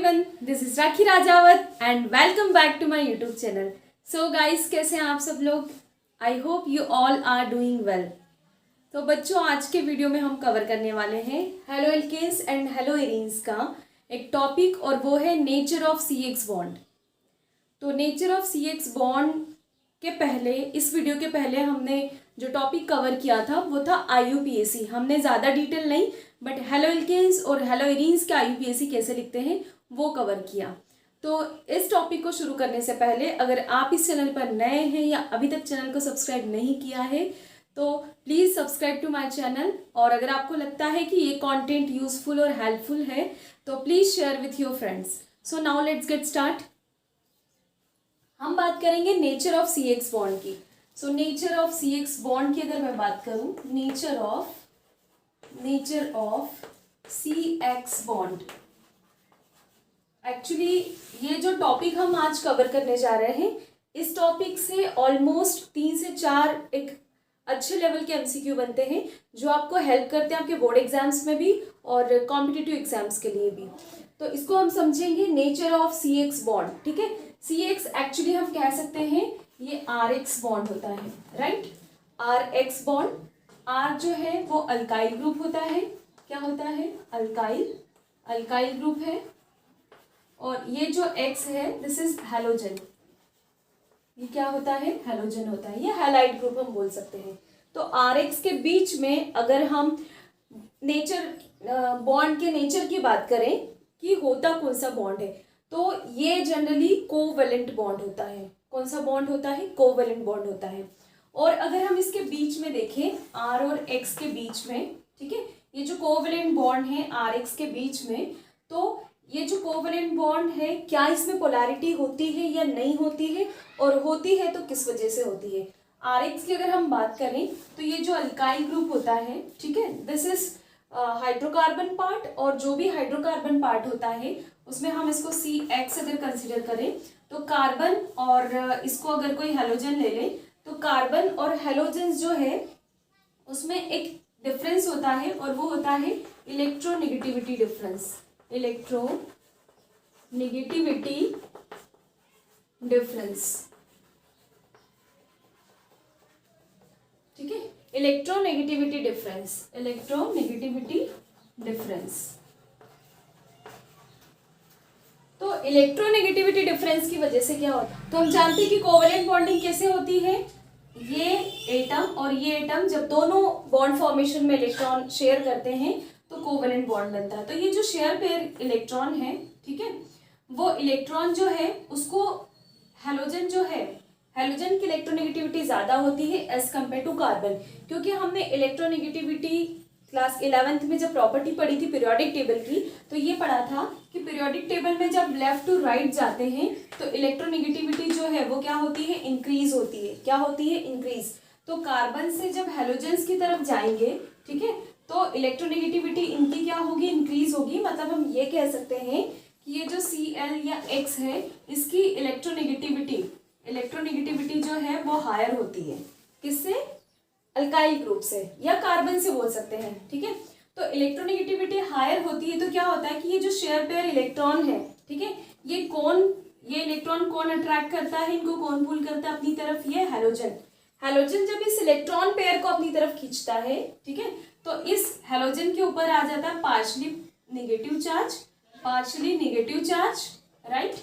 Everyone, this is Rakhi Rajawat and welcome back to my YouTube channel. So guys, कैसे हैं आप सब लोग? I hope you all are doing well. तो बच्चों, आज के वीडियो में हम कवर करने वाले हैं halo alkanes and halo arenes का एक टॉपिक, और वो है nature of C X bond. तो nature of C X bond के पहले, इस वीडियो के पहले हमने जो टॉपिक कवर किया था वो था IUPAC। हमने ज़्यादा डिटेल नहीं, बट हेलो एल्केन्स और हेलो एरीन्स के IUPAC कैसे लिखते हैं वो कवर किया। तो इस टॉपिक को शुरू करने से पहले, अगर आप इस चैनल पर नए हैं या अभी तक चैनल को सब्सक्राइब नहीं किया है तो please subscribe to my channel. और अगर आपको लगता है कि ये कंटेंट यूजफुल और हेल्पफुल है तो please share with your friends. So now let's get start. हम बात करेंगे nature of C X bond की। So nature of C X bond की अगर मैं बात करूं, nature of C X bond, actually ये जो टॉपिक हम आज कवर करने जा रहे हैं, इस टॉपिक से ऑलमोस्ट 3 से 4 एक अच्छे लेवल के MCQ बनते हैं जो आपको हेल्प करते हैं आपके बोर्ड एग्जाम्स में भी और कॉम्पिटिटिव एग्जाम्स के लिए भी। तो इसको हम समझेंगे nature of C X bond. ठीक है, सी एक्स एक्चुअली हम कह सकते हैं ये RX बॉन्ड होता है, राइट। RX बॉन्ड, R जो है वो अल्काइल ग्रुप होता है। क्या होता है? अल्काइल ग्रुप है। और ये जो X है, दिस इज हैलोजन। ये क्या होता है? हैलोजन होता है। ये हैलाइड ग्रुप हम बोल सकते हैं। तो RX के बीच में अगर हम नेचर बॉन्ड के नेचर की बात करें कि होता कौन सा बॉन्ड है, तो ये जनरली कोवेलेंट बॉन्ड होता है। कौन सा बॉन्ड होता है? कोवेलेंट बॉन्ड होता है। और अगर हम इसके बीच में देखें, R और X के बीच में, ठीक है, ये जो कोवेलेंट बॉन्ड है RX के बीच में, तो ये जो कोवेलेंट बॉन्ड है, क्या इसमें पोलैरिटी होती है या नहीं होती है, और होती है तो किस वजह से होती है? RX की अगर हम बात करें तो ये जो अल्काइल ग्रुप होता है, ठीक है, दिस इज हाइड्रोकार्बन पार्ट, और जो भी हाइड्रोकार्बन पार्ट होता है उसमें हम इसको CX अगर कंसिडर करें तो कार्बन, और इसको अगर कोई हेलोजन ले ले तो कार्बन और हेलोजन जो है उसमें एक डिफरेंस होता है, और वो होता है इलेक्ट्रोनेगेटिविटी डिफरेंस। इलेक्ट्रोनेगेटिविटी डिफरेंस, ठीक है, इलेक्ट्रोनेगेटिविटी डिफरेंस। तो इलेक्ट्रोनेगेटिविटी डिफरेंस की वजह से क्या होता है? तो हम जानते हैं कि कोवेलेंट बॉन्डिंग कैसे होती है। ये एटम और ये एटम जब दोनों बॉन्ड फॉर्मेशन में इलेक्ट्रॉन शेयर करते हैं तो कोवेलेंट बॉन्ड बनता है। तो ये जो शेयर पेयर इलेक्ट्रॉन है, ठीक है, वो इलेक्ट्रॉन जो है उसको हेलोजन जो है, हेलोजन की इलेक्ट्रोनेगेटिविटी ज्यादा होती है एज कम्पेयर टू कार्बन। क्योंकि हमने इलेक्ट्रोनेगेटिविटी क्लास 11th में जब प्रॉपर्टी पढ़ी थी पीरियोडिक टेबल की, तो ये पढ़ा था कि पीरियोडिक टेबल में जब लेफ्ट टू राइट जाते हैं तो इलेक्ट्रोनेगेटिविटी जो है वो क्या होती है? इंक्रीज होती है। क्या होती है? इंक्रीज। तो कार्बन से जब हेलोजेंस की तरफ जाएंगे, ठीक है, तो इलेक्ट्रोनेगेटिविटी इनकी क्या होगी? इंक्रीज होगी। मतलब हम ये कह सकते हैं कि ये जो Cl या X है, इसकी इलेक्ट्रोनेगेटिविटी जो है वो हायर होती है। किससे? अल्काइल ग्रुप से या कार्बन से बोल सकते हैं, ठीक है। तो इलेक्ट्रोनेगेटिविटी हायर होती है तो क्या होता है कि ये जो शेयर पेयर इलेक्ट्रॉन है, ठीक है, ये इलेक्ट्रॉन कौन अट्रैक्ट करता है? इनको कौन पुल करता है अपनी तरफ? ये हैलोजन जब इस इलेक्ट्रॉन पेयर को अपनी तरफ खींचता है, ठीक है, तो इस हैलोजन के ऊपर आ जाता है पार्शली नेगेटिव चार्ज, राइट।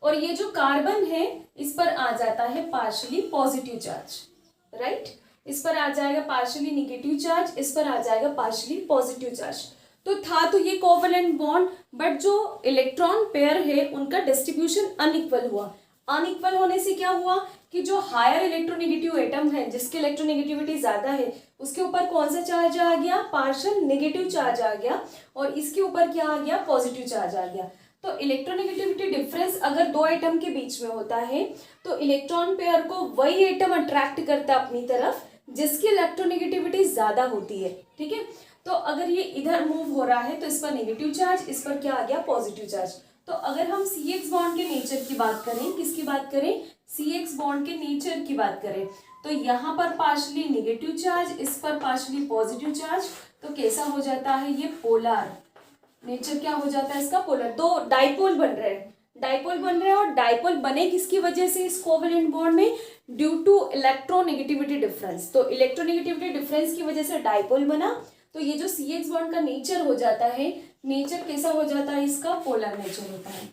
और ये जो कार्बन है इस पर आ जाता है पार्शली पॉजिटिव चार्ज, राइट। इस पर आ जाएगा पार्शियली नेगेटिव चार्ज, इस पर आ जाएगा पार्शियली पॉजिटिव चार्ज। तो था तो ये कोवेलेंट बॉन्ड, बट जो इलेक्ट्रॉन पेयर है उनका डिस्ट्रीब्यूशन अनइक्वल हुआ। अनइक्वल होने से क्या हुआ कि जो हायर इलेक्ट्रोनेगेटिव एटम है, जिसकी इलेक्ट्रोनेगेटिविटी ज्यादा है, उसके ऊपर कौन सा चार्ज आ गया? पार्शियल नेगेटिव चार्ज आ गया। और इसके ऊपर क्या आ गया? पॉजिटिव चार्ज आ गया। तो इलेक्ट्रोनेगेटिविटी डिफरेंस अगर दो एटम के बीच में होता है तो इलेक्ट्रॉन पेयर को वही एटम अट्रैक्ट करता है अपनी तरफ जिसकी इलेक्ट्रोनेगेटिविटी ज्यादा होती है, ठीक है। तो अगर ये इधर मूव हो रहा है तो इस पर नेगेटिव चार्ज, इस पर क्या आ गया? Positive charge. तो अगर हम CX बॉन्ड के नेचर की बात करें, किसकी बात करें? CX बॉन्ड के नेचर की बात करें, तो यहाँ पर पार्शली नेगेटिव चार्ज, इस पर पार्शली पॉजिटिव चार्ज, तो कैसा हो जाता है? ये पोलर नेचर क्या हो जाता है इसका, पोलर। दो डाइपोल बन रहे हैं, डाइपोल बन रहे हैं, और डाइपोल बने किसकी वजह से इस कोवेलेंट बॉन्ड में, ड्यू टू इलेक्ट्रोनेगेटिविटी डिफरेंस। तो इलेक्ट्रोनेगेटिविटी डिफरेंस की वजह से डाइपोल बना। तो ये जो CH बॉन्ड का नेचर हो जाता है, नेचर कैसा हो जाता है इसका, पोलर नेचर होता है,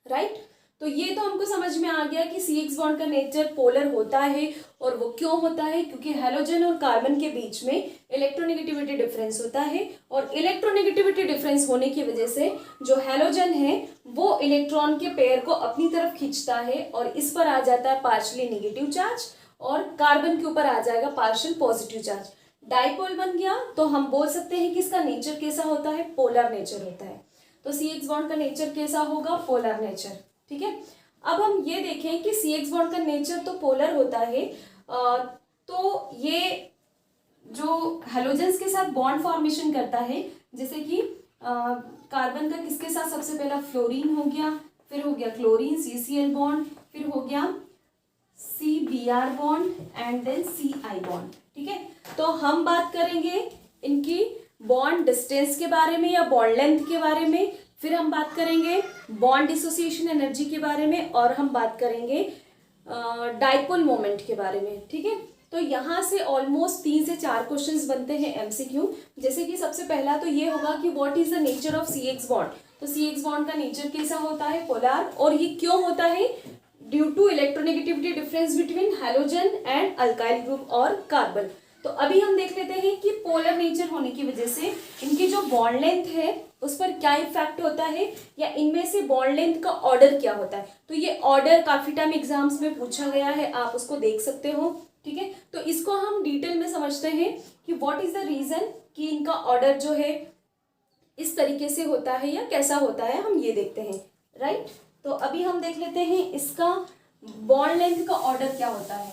राइट। तो ये तो हमको समझ में आ गया कि CH बॉन्ड का नेचर पोलर होता है। और वो क्यों होता है, क्योंकि हेलोजन और कार्बन के बीच में इलेक्ट्रोनेगेटिविटी डिफरेंस होता है, और इलेक्ट्रोनेगेटिविटी डिफरेंस होने की वजह से जो हेलोजन है वो इलेक्ट्रॉन के पेयर को अपनी तरफ खींचता है, और इस पर आ जाता है पार्शियली नेगेटिव चार्ज, और कार्बन के ऊपर आ जाएगा पार्शियल पॉजिटिव चार्ज। डाइपोल बन गया, तो हम बोल सकते हैं कि इसका नेचर कैसा होता है, पोलर नेचर होता है। तो CH बॉन्ड का नेचर कैसा होगा, पोलर नेचर, ठीक है। अब हम ये देखें कि CH बॉन्ड का नेचर तो पोलर होता है, तो ये जो हेलोजेंस के साथ बॉन्ड फॉर्मेशन करता है, जैसे कि कार्बन का किसके साथ, सबसे पहला फ्लोरीन हो गया, फिर हो गया क्लोरीन CCl बॉन्ड, फिर हो गया CBr bond and then CI bond, ठीक है। तो हम बात करेंगे इनकी बॉन्ड डिस्टेंस के बारे में या बॉन्ड लेंथ के बारे में, फिर हम बात करेंगे बॉन्ड डिसोसिएशन एनर्जी के बारे में, और हम बात करेंगे डाइपोल मोमेंट के बारे में, ठीक है। तो यहाँ से ऑलमोस्ट 3 से 4 क्वेश्चंस बनते हैं MCQ। जैसे कि सबसे पहला तो ये होगा कि what is the nature of CH bond. तो CH बॉन्ड का नेचर कैसा होता है, पोलर, और ये क्यों होता है, due to electronegativity difference between halogen and alkyl group और कार्बन। तो अभी हम देख लेते हैं कि पोलर नेचर होने की वजह से इनकी जो बॉन्ड लेंथ है उस पर क्या इफेक्ट होता है, या इनमें से बॉन्ड लेंथ का ऑर्डर क्या होता है। तो ये ऑर्डर काफी टाइम एग्जाम्स में पूछा गया है, आप उसको देख सकते हो, ठीक है। तो इसको हम डिटेल में समझते हैं कि व्हाट इज द रीजन कि इनका ऑर्डर जो है इस तरीके से होता है या कैसा होता है, हम ये देखते हैं, राइट। तो अभी हम देख लेते हैं इसका बॉन्ड लेंथ का ऑर्डर क्या होता है,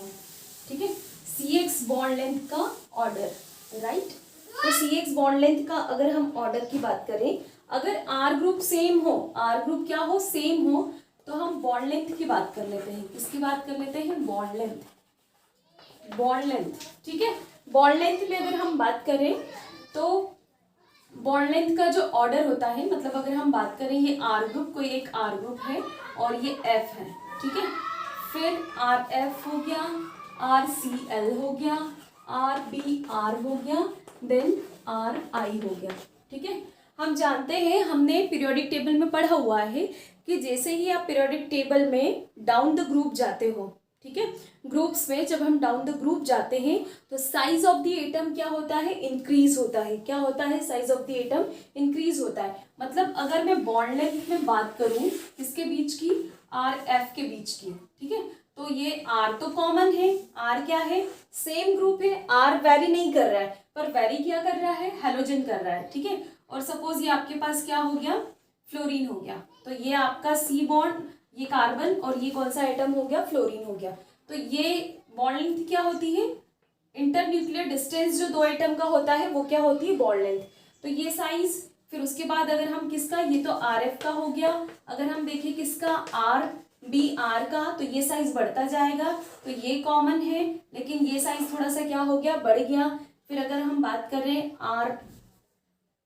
ठीक है। CX बॉन्ड लेंथ का ऑर्डर, राइट। तो CX बॉन्ड लेंथ का अगर हम ऑर्डर की बात करें, अगर R ग्रुप सेम हो, R ग्रुप क्या हो, सेम हो, तो हम बॉन्ड लेंथ की बात कर लेते हैं। किसकी बात कर लेते हैं, बॉन्ड लेंथ, बॉन्ड लेंथ, ठीक है। बॉन्ड लेंथ में अगर हम बात करें तो बॉन्ड लेंथ का जो ऑर्डर होता है, मतलब अगर हम बात करें ये R ग्रुप, कोई एक R ग्रुप है और ये F है, ठीक है। फिर RF हो गया, RCl हो गया, RBr हो गया, देन RI हो गया, ठीक है। हम जानते हैं, हमने पीरियोडिक टेबल में पढ़ा हुआ है कि जैसे ही आप पीरियोडिक टेबल में डाउन द ग्रुप जाते हो, ठीक है, ग्रुप्स में जब हम डाउन द ग्रुप जाते हैं तो साइज ऑफ द एटम क्या होता है, इंक्रीज होता है। क्या होता है, size of the atom increase होता है। मतलब अगर मैं बॉन्ड लेंथ में बात करूं किसके बीच की, RF के बीच की, ठीक है। तो ये R तो कॉमन है, R क्या है, सेम ग्रुप है, R वेरी नहीं कर रहा है, पर वेरी क्या कर रहा है, हेलोजन कर रहा है, ठीक है। और सपोज ये आपके पास क्या हो गया, फ्लोरीन हो गया, तो ये आपका C बॉन्ड, ये कार्बन, और ये कौन सा एटम हो गया, फ्लोरीन हो गया। तो ये बॉन्ड लेंथ क्या होती है, इंटरन्यूक्लियर डिस्टेंस जो दो एटम का होता है वो क्या होती है, बॉन्ड लेंथ। तो ये साइज, फिर उसके बाद अगर हम किसका, ये तो RF का हो गया, अगर हम देखें किसका, RBr का, तो ये साइज बढ़ता जाएगा। तो ये कॉमन है, लेकिन ये साइज थोड़ा सा क्या हो गया, बढ़ गया। फिर अगर हम बात करें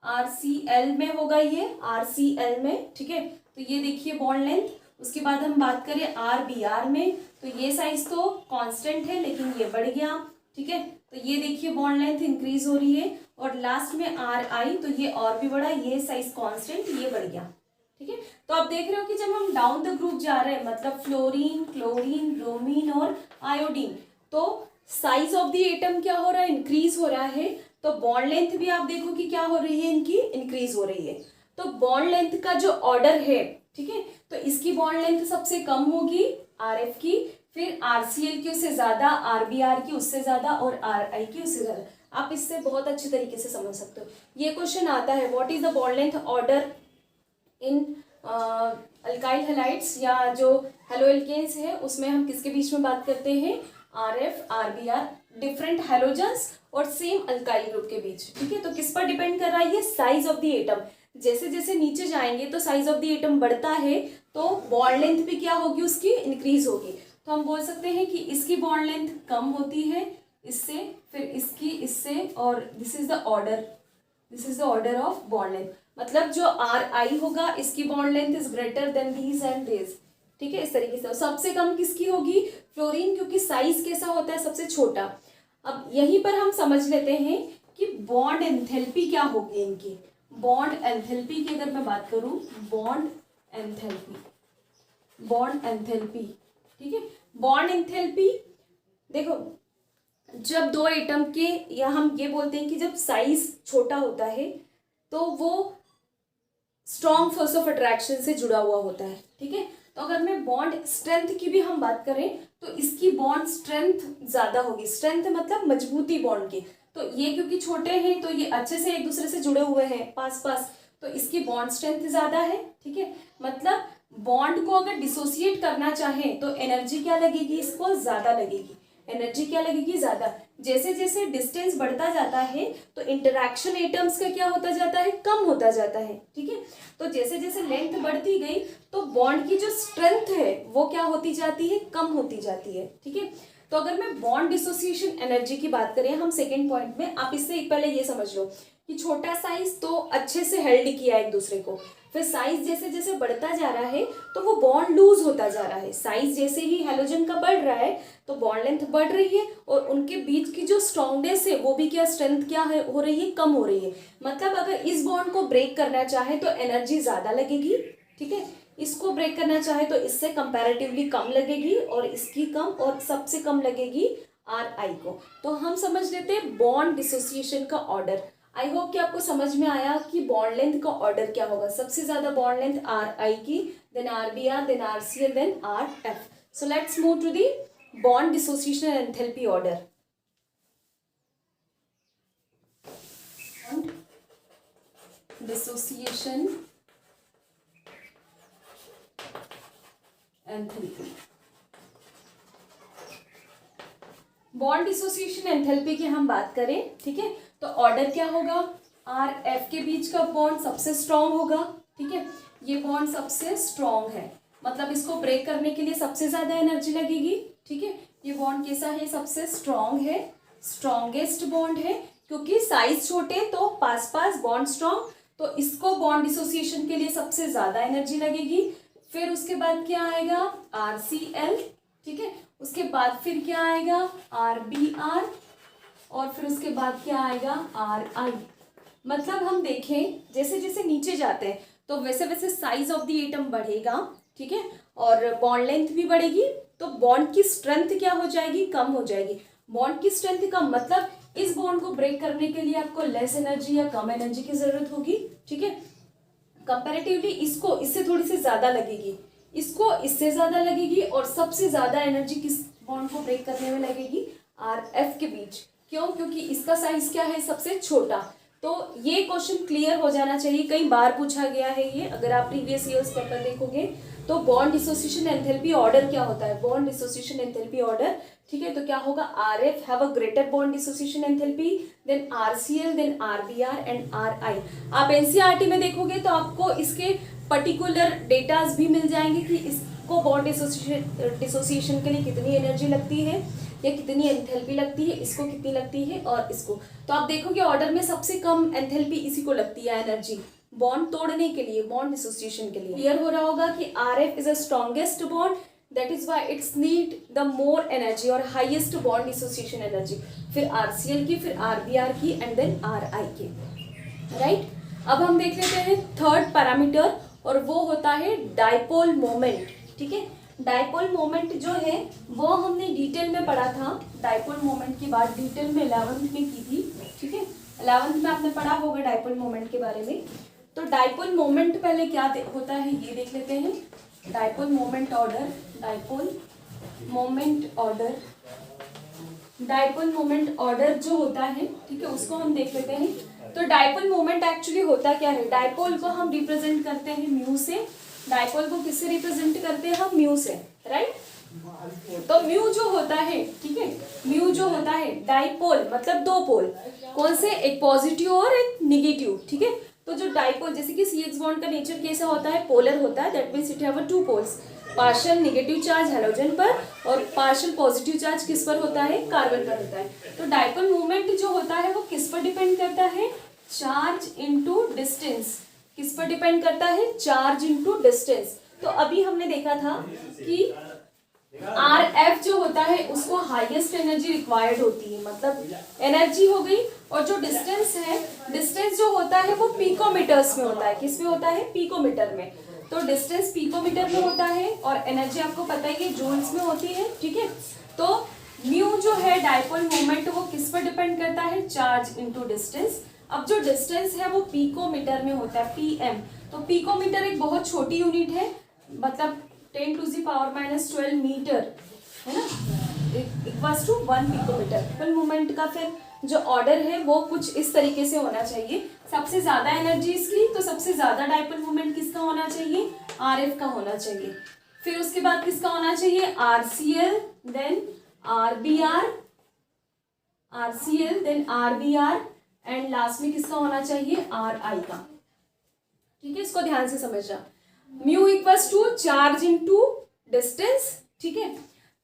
RCl में होगा, ये RCl में, ठीक है। तो ये देखिए बॉन्ड लेंथ। उसके बाद हम बात करें RBr में, तो ये साइज तो कांस्टेंट है लेकिन ये बढ़ गया, ठीक है। तो ये देखिए बॉन्ड लेंथ इंक्रीज हो रही है। और लास्ट में RI, तो ये और भी बढ़ा, ये साइज कांस्टेंट, ये बढ़ गया, ठीक है। तो आप देख रहे हो कि जब हम डाउन द ग्रुप जा रहे हैं, मतलब फ्लोरीन, क्लोरीन, ब्रोमीन और आयोडीन, तो साइज ऑफ द एटम क्या हो रहा है, इंक्रीज हो रहा है। तो बॉन्ड लेंथ भी आप देखो कि क्या हो रही है, इनकी इंक्रीज हो रही है। तो बॉन्ड लेंथ का जो ऑर्डर है, ठीक है, तो इसकी बॉन्ड लेंथ सबसे कम होगी RF की, फिर RCl की उससे ज्यादा, RBr की उससे ज्यादा, और RI की उससे ज्यादा। आप इससे बहुत अच्छे तरीके से समझ सकते हो। ये क्वेश्चन आता है, what is the bond length order in alkyl halides, या जो हेलो एल्केन्स है उसमें हम किसके बीच में बात करते हैं, RF, RBr, डिफरेंट हेलोजन्स और सेम अल्काइल ग्रुप के बीच, ठीक है। तो किस पर डिपेंड कर रहा है, ये साइज ऑफ द एटम। जैसे जैसे नीचे जाएंगे तो साइज ऑफ द एटम बढ़ता है, तो बॉन्ड लेंथ भी क्या होगी, उसकी इंक्रीज होगी। तो हम बोल सकते हैं कि इसकी बॉन्ड लेंथ कम होती है इससे, फिर इसकी इससे, और this is the order, this is the order of bond length. मतलब जो आर आई होगा इसकी bond length is greater then these and this, ठीक है, इस तरीके से। सबसे कम किसकी होगी? फ्लोरीन, क्योंकि साइज कैसा होता है? सबसे छोटा। अब यहीं पर हम समझ लेते हैं कि बॉन्ड एंथैल्पी क्या होगी इनकी। बॉन्ड एंथैल्पी की अगर मैं बात करूं, बॉन्ड एंथैल्पी, ठीक है। बॉन्ड एंथैल्पी देखो, जब दो एटम के, या हम ये बोलते हैं कि जब साइज छोटा होता है तो वो स्ट्रॉन्ग फोर्स ऑफ अट्रैक्शन से जुड़ा हुआ होता है, ठीक है। तो अगर मैं बॉन्ड स्ट्रेंथ की भी हम बात करें तो इसकी बॉन्ड स्ट्रेंथ ज्यादा होगी। स्ट्रेंथ मतलब मजबूती बॉन्ड की। तो ये क्योंकि छोटे हैं तो ये अच्छे से एक दूसरे से जुड़े हुए हैं पास पास, तो इसकी बॉन्ड स्ट्रेंथ ज्यादा है, ठीक है। मतलब बॉन्ड को अगर डिसोसिएट करना चाहें तो एनर्जी क्या लगेगी? इसको ज्यादा लगेगी। एनर्जी क्या लगेगी? ज्यादा। जैसे जैसे डिस्टेंस बढ़ता जाता है तो इंटरैक्शन एटम्स का क्या होता जाता है? कम होता जाता है, ठीक है। तो जैसे जैसे लेंथ बढ़ती गई तो बॉन्ड की जो स्ट्रेंथ है वो क्या होती जाती है? कम होती जाती है, ठीक है। तो अगर मैं बॉन्ड डिसोसिएशन एनर्जी की बात करें हम सेकेंड पॉइंट में, आप इससे एक पहले ये समझ लो कि छोटा साइज तो अच्छे से हेल्ड किया एक दूसरे को, फिर साइज जैसे जैसे बढ़ता जा रहा है तो वो बॉन्ड लूज होता जा रहा है। साइज जैसे ही हैलोजन का बढ़ रहा है तो बॉन्ड लेंथ बढ़ रही है और उनके बीच की जो स्ट्रॉन्गनेस है वो भी क्या, स्ट्रेंथ क्या है, हो रही है, कम हो रही है। मतलब अगर इस बॉन्ड को ब्रेक करना चाहे तो एनर्जी ज्यादा लगेगी, ठीक है। इसको ब्रेक करना चाहे तो इससे कंपैरेटिवली कम लगेगी और इसकी कम, और सबसे कम लगेगी आर आई को। तो हम समझ लेते हैं बॉन्ड डिसोसिएशन का ऑर्डर। आई होप कि आपको समझ में आया कि बॉन्ड लेंथ का ऑर्डर क्या होगा। सबसे ज्यादा बॉन्ड लेंथ आर आई की, then R B R, then R C L, then R F. So let's move to the bond dissociation enthalpy order. Dissociation enthalpy, bond dissociation enthalpy की हम बात करें, ठीक है, तो ऑर्डर क्या होगा? आर एफ के बीच का बॉन्ड सबसे स्ट्रॉन्ग होगा, ठीक है। ये बॉन्ड सबसे स्ट्रॉन्ग है, मतलब इसको ब्रेक करने के लिए सबसे ज्यादा एनर्जी लगेगी, ठीक है। ये बॉन्ड कैसा है? सबसे स्ट्रॉन्ग है, स्ट्रॉन्गेस्ट बॉन्ड है, क्योंकि साइज छोटे तो पास पास बॉन्ड स्ट्रॉन्ग, तो इसको बॉन्ड डिसोसिएशन के लिए सबसे ज्यादा एनर्जी लगेगी। फिर उसके बाद क्या आएगा? आर सी एल, ठीक है। उसके बाद फिर क्या आएगा? आर बी आर, और फिर उसके बाद क्या आएगा? आर आई। मतलब हम देखें जैसे जैसे नीचे जाते हैं तो वैसे वैसे साइज ऑफ द एटम बढ़ेगा, ठीक है, और बॉन्ड लेंथ भी बढ़ेगी, तो बॉन्ड की स्ट्रेंथ क्या हो जाएगी? कम हो जाएगी। बॉन्ड की स्ट्रेंथ कम मतलब इस बॉन्ड को ब्रेक करने के लिए आपको लेस एनर्जी या कम एनर्जी की जरूरत होगी, ठीक है। कंपैरेटिवली इसको इससे थोड़ी सी ज्यादा लगेगी, इसको इससे ज्यादा लगेगी, और सबसे ज्यादा एनर्जी किस बॉन्ड को ब्रेक करने में लगेगी? आर एफ के बीच। क्यों? क्योंकि इसका साइज क्या है? सबसे छोटा। तो ये क्वेश्चन क्लियर हो जाना चाहिए, कई बार पूछा गया है ये, अगर आप प्रीवियस ईयर्स पेपर देखोगे तो बॉन्ड डिसोसिएशन एंथैल्पी ऑर्डर क्या होता है? बॉन्ड डिसोसिएशन एंथैल्पी ऑर्डर, ठीक है। तो क्या होगा? R F have a greater bond dissociation enthalpy, then R C L, then R B R and R I. आप एनसीईआरटी में देखोगे तो आपको इसके पर्टिकुलर डेटाज भी मिल जाएंगे कि इसको बॉन्ड डिसोसिएशन के लिए कितनी एनर्जी लगती है या कितनी एंथैल्पी लगती है, इसको कितनी लगती है, और इसको। तो आप देखोगे ऑर्डर में सबसे कम एंथैल्पी इसी को लगती है एनर्जी, बॉन्ड तोड़ने के लिए, बॉन्ड डिसोसिएशन के लिए। क्लियर हो रहा होगा कि R F is a strongest bond, that is why it's need the more energy और हाईएस्ट बॉन्ड डिसोसिएशन एनर्जी। फिर आरसीएल की, फिर आरबीआर की, एंड देन आर आई की, राइट। अब हम देख लेते हैं थर्ड पैरामीटर, और वो होता है डाइपोल मोमेंट, ठीक है। डाइपोल मोमेंट जो है वो हमने डिटेल में पढ़ा था। डाइपोल मोमेंट की बात डिटेल में 11th में की थी, ठीक है। 11th में आपने पढ़ा होगा डाइपोल मोमेंट के बारे में। तो डाइपोल मोमेंट पहले क्या होता है ये देख लेते हैं। Dipole moment order, dipole moment order, dipole moment order जो होता है, ठीक है, उसको हम देख लेते हैं। तो डाइपोल मोमेंट एक्चुअली होता क्या है? डाइपोल को हम रिप्रेजेंट करते हैं म्यू से। डाइपोल को किससे रिप्रेजेंट करते हैं हम? म्यू से, राइट। तो म्यू जो होता है, ठीक है, म्यू जो होता है, डाइपोल मतलब दो पोल, कौन से? एक पॉजिटिव और एक निगेटिव, ठीक है। तो जो डाइपोल, जैसे कि CH बॉन्ड का नेचर कैसा होता है? पोलर होता है, that means it have a two poles, partial negative charge halogen पर और पार्शियल पॉजिटिव चार्ज किस पर होता है? कार्बन पर होता है। तो डाइपोल मूवमेंट जो होता है वो किस पर डिपेंड करता है? चार्ज इनटू डिस्टेंस, किस पर डिपेंड करता है? Charge into distance. तो अभी हमने देखा था कि आर एफ जो होता है उसको हाईएस्ट एनर्जी रिक्वायर्ड होती है, मतलब एनर्जी हो गई। और जो डिस्टेंस है, डिस्टेंस जो होता है वो पिकोमीटर्स में होता है। किस में होता है? पिकोमीटर में। तो डिस्टेंस पिकोमीटर में होता है और एनर्जी आपको पता है कि जूल्स में होती है, ठीक है। तो म्यू जो है डायपोल मोमेंट वो किस पर डिपेंड करता है? Charge into distance. अब जो डिस्टेंस है वो पिकोमीटर में होता है, पीएम। तो पिकोमीटर एक बहुत छोटी यूनिट है, मतलब 10⁻⁻12 मीटर, है ना, equals to 1 picometre. Dipole moment का फिर जो ऑर्डर है वो कुछ इस तरीके से होना चाहिए। सबसे ज्यादा एनर्जी इसकी, तो सबसे ज्यादा डायपोल मोमेंट किसका होना चाहिए? आरएफ का होना चाहिए। फिर उसके बाद किसका होना चाहिए? RCl, then RBr, RCl then RBr, and last में किसका होना चाहिए? आर आई का। ठीक है, इसको ध्यान से समझना। Mu equals to charge into distance, ठीक है।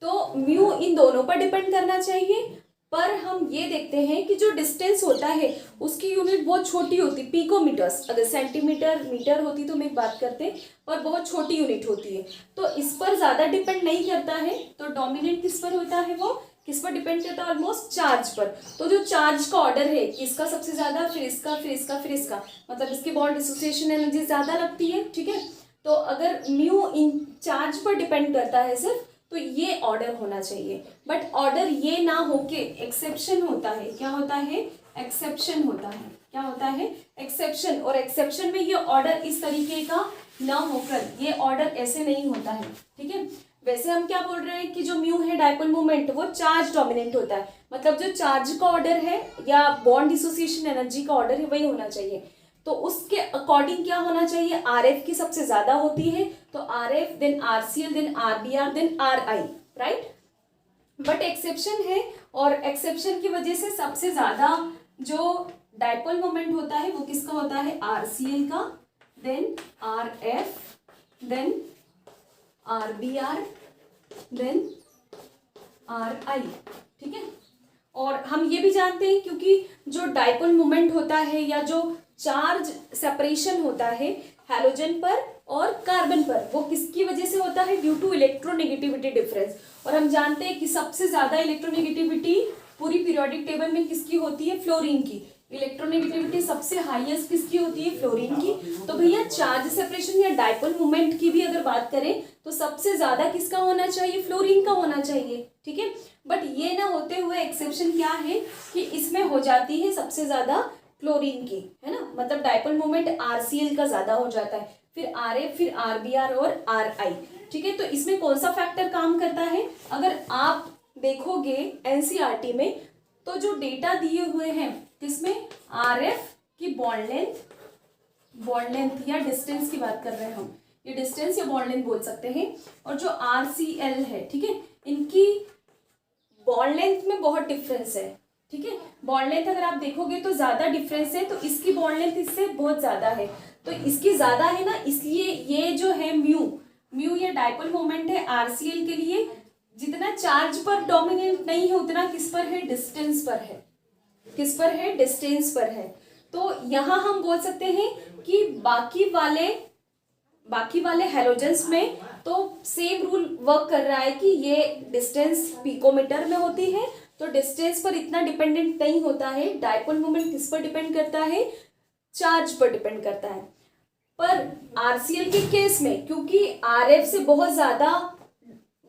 तो म्यू इन दोनों पर डिपेंड करना चाहिए, पर हम ये देखते हैं कि जो डिस्टेंस होता है उसकी यूनिट बहुत छोटी होती है, पिकोमीटर्स। अगर सेंटीमीटर मीटर होती तो हम एक बात करते, पर बहुत छोटी यूनिट होती है, तो इस पर ज्यादा डिपेंड नहीं करता है। तो डोमिनेंट किस पर होता है? वो किस पर डिपेंड करता है? ऑलमोस्ट चार्ज पर। तो जो चार्ज का ऑर्डर है कि इसका सबसे ज्यादा, फिर इसका, फिर इसका, फिर इसका, मतलब इसकी बॉन्ड डिसोसिएशन एनर्जी ज्यादा लगती है, ठीक है। तो अगर म्यू इन चार्ज पर डिपेंड करता है सिर्फ, तो ये ऑर्डर होना चाहिए। बट ऑर्डर ये ना होके एक्सेप्शन होता है। क्या होता है? एक्सेप्शन होता है। क्या होता है? एक्सेप्शन। और एक्सेप्शन में ये ऑर्डर इस तरीके का ना होकर, ये ऑर्डर ऐसे नहीं होता है, ठीक है। वैसे हम क्या बोल रहे हैं कि जो म्यू है डायपोल मोमेंट वो चार्ज डोमिनेंट होता है, मतलब जो चार्ज का ऑर्डर है या बॉन्ड डिसोसिएशन एनर्जी का ऑर्डर है वही होना चाहिए। तो उसके अकॉर्डिंग क्या होना चाहिए? आर एफ की सबसे ज्यादा होती है, तो R F then RCl then RBr then R I, right. But exception है, और एक्सेप्शन की वजह से सबसे ज्यादा जो डायपोल मोमेंट होता है वो किसका होता है? आरसीएल का, then R F, then RBr, then R I, ठीक है। और हम ये भी जानते हैं क्योंकि जो डायपोल मोमेंट होता है या जो चार्ज सेपरेशन होता है हैलोजन पर और कार्बन पर, वो किसकी वजह से होता है? Due to electronegativity difference. और हम जानते हैं कि सबसे ज्यादा इलेक्ट्रोनेगेटिविटी पूरी पीरियोडिक टेबल में किसकी होती है? फ्लोरीन की। इलेक्ट्रोनेगेटिविटी सबसे हाईएस्ट किसकी होती है? फ्लोरीन की। तो भैया चार्ज सेपरेशन या डायपोल मोमेंट की भी अगर बात करें तो सबसे ज्यादा किसका होना चाहिए? फ्लोरीन का होना चाहिए, ठीक है। बट ये ना होते हुए एक्सेप्शन क्या है कि इसमें हो जाती है सबसे ज्यादा क्लोरीन की, है ना, मतलब डायपोल मोमेंट आरसीएल का ज्यादा हो जाता है, फिर आरएफ, फिर आरबीआर और आरआई, ठीक है। तो इसमें कौन सा फैक्टर काम करता है? अगर आप देखोगे एनसीईआरटी में तो जो डेटा दिए हुए हैं किसमें? आरएफ की बॉन्ड लेंथ या डिस्टेंस की बात कर रहे हैं हम, ये डिस्टेंस या बॉन्ड लेंथ बोल सकते हैं। और जो आरसीएल है, ठीक है, इनकी बॉन्ड लेंथ में बहुत डिफरेंस है, ठीक है। बॉन्ड लेंथ अगर आप देखोगे तो ज्यादा डिफरेंस है, तो इसकी बॉन्ड लेंथ इससे बहुत ज्यादा है, तो इसकी ज्यादा है ना, इसलिए ये जो है म्यू या डायपोल मोमेंट है आरसीएल के लिए जितना चार्ज पर डोमिनेंट नहीं है उतना किस पर है? डिस्टेंस पर है। किस पर है? डिस्टेंस पर है। तो यहां हम बोल सकते हैं कि बाकी वाले हैलोजेंस में तो सेम रूल वर्क कर रहा है कि ये डिस्टेंस पिकोमीटर में होती है, तो डिस्टेंस पर इतना डिपेंडेंट नहीं होता है। डायपोल मोमेंट किस पर डिपेंड करता है? चार्ज पर डिपेंड करता है। पर आरसीएल के केस में क्योंकि आरएफ से बहुत ज्यादा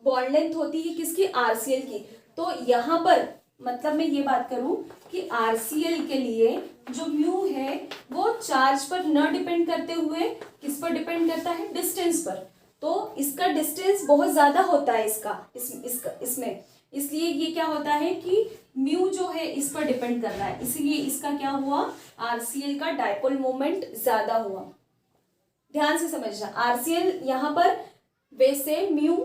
बॉन्ड लेंथ होती है किसकी? आरसीएल की, तो यहाँ पर मतलब मैं ये बात करूं कि आरसीएल के लिए जो म्यू है वो चार्ज पर न डिपेंड करते हुए किस पर डिपेंड करता है? डिस्टेंस पर। तो इसका डिस्टेंस बहुत ज्यादा होता है इसमें, इसलिए ये क्या होता है कि म्यू जो है इस पर डिपेंड कर रहा है, इसलिए इसका क्या हुआ? आरसीएल का डायपोल मोमेंट ज्यादा हुआ। ध्यान से समझना, आरसीएल यहाँ पर वैसे म्यू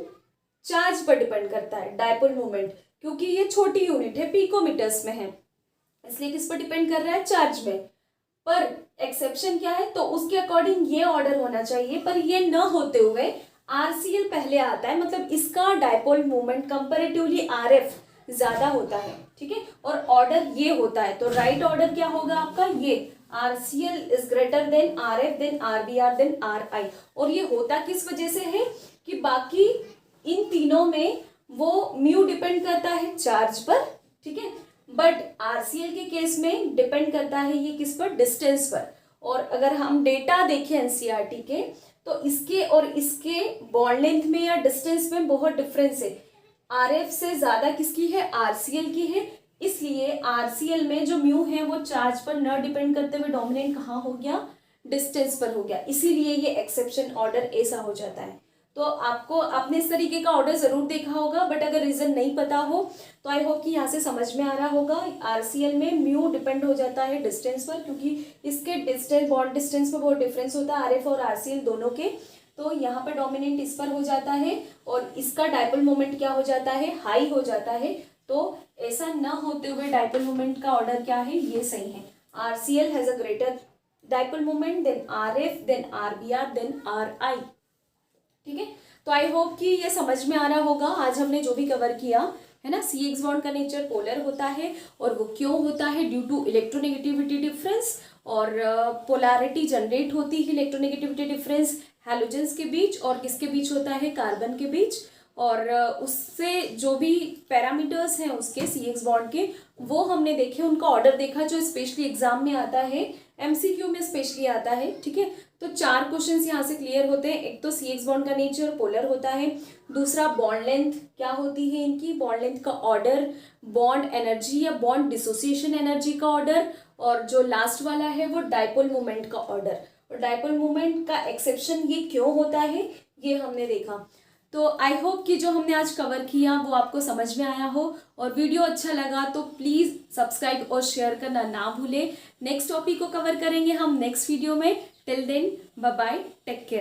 चार्ज पर डिपेंड करता है डायपोल मोमेंट, क्योंकि ये छोटी यूनिट है, पिकोमीटर्स में है, इसलिए किस पर डिपेंड कर रहा है? चार्ज में। पर एक्सेप्शन क्या है? तो उसके अकॉर्डिंग ये ऑर्डर होना चाहिए, पर ये न होते हुए आरसीएल पहले आता है, मतलब इसका डायपोल मोमेंट कंपैरेटिवली आरएफ ज्यादा होता है, ठीक है। और ऑर्डर ये होता है, तो राइट ऑर्डर क्या होगा आपका? ये RCl is greater than RF than RBr than RI। और ये होता किस वजह से है कि बाकी इन तीनों में वो म्यू डिपेंड करता है चार्ज पर, ठीक है, बट RCl के केस में डिपेंड करता है ये किस पर, डिस्टेंस पर। और अगर हम डेटा देखें NCERT के तो इसके और इसके बॉन्ड लेंथ में या डिस्टेंस में बहुत डिफरेंस है। RF से ज्यादा किसकी है, RCl की है। इसलिए RCl में जो म्यू है वो चार्ज पर न डिपेंड करते हुए डोमिनेंट कहाँ हो गया, डिस्टेंस पर हो गया। इसीलिए ये एक्सेप्शन ऑर्डर ऐसा हो जाता है। तो आपने इस तरीके का ऑर्डर जरूर देखा होगा, बट अगर रीजन नहीं पता हो तो आई होप कि यहाँ से समझ में आ रहा होगा। RCl में म्यू डिपेंड हो जाता है डिस्टेंस पर, क्योंकि इसके डिस्टेंस, बॉन्ड डिस्टेंस में बहुत डिफरेंस होता है RF और RCl दोनों के। तो यहाँ पर डोमिनेंट इस पर हो जाता है और इसका डाइपोल मोमेंट क्या हो जाता है, हाई हो जाता है। तो ऐसा न होते हुए डाइपोल मोमेंट का ऑर्डर क्या है, ये सही है। RCl has a greater dipole moment than RF than RBr than RI, ठीक है। तो आई होप कि ये समझ में आ रहा होगा आज हमने जो भी कवर किया है ना। CX बॉन्ड का नेचर पोलर होता है और वो क्यों होता है, ड्यू टू इलेक्ट्रोनेगेटिविटी डिफरेंस। और पोलैरिटी जनरेट होती है इलेक्ट्रोनेगेटिविटी डिफरेंस हैलोजेंस के बीच और किसके बीच होता है, कार्बन के बीच। और उससे जो भी पैरामीटर्स हैं उसके CX बॉन्ड के, वो हमने देखे, उनका ऑर्डर देखा, जो स्पेशली एग्जाम में आता है, MCQ में स्पेशली आता है, ठीक है। तो 4 क्वेश्चंस यहाँ से क्लियर होते हैं। एक तो CX बॉन्ड का नेचर पोलर होता है, दूसरा बॉन्ड लेंथ क्या होती है इनकी, बॉन्ड लेंथ का ऑर्डर, बॉन्ड एनर्जी या बॉन्ड डिसोसिएशन एनर्जी का ऑर्डर, और जो लास्ट वाला है वो डाइपोल मोमेंट का ऑर्डर। और डाइपोल मोमेंट का एक्सेप्शन ये क्यों होता है ये हमने देखा। तो आई होप कि जो हमने आज कवर किया वो आपको समझ में आया हो, और वीडियो अच्छा लगा तो प्लीज़ सब्सक्राइब और शेयर करना ना भूलें। नेक्स्ट टॉपिक को कवर करेंगे हम नेक्स्ट वीडियो में। Till then bye bye, take care.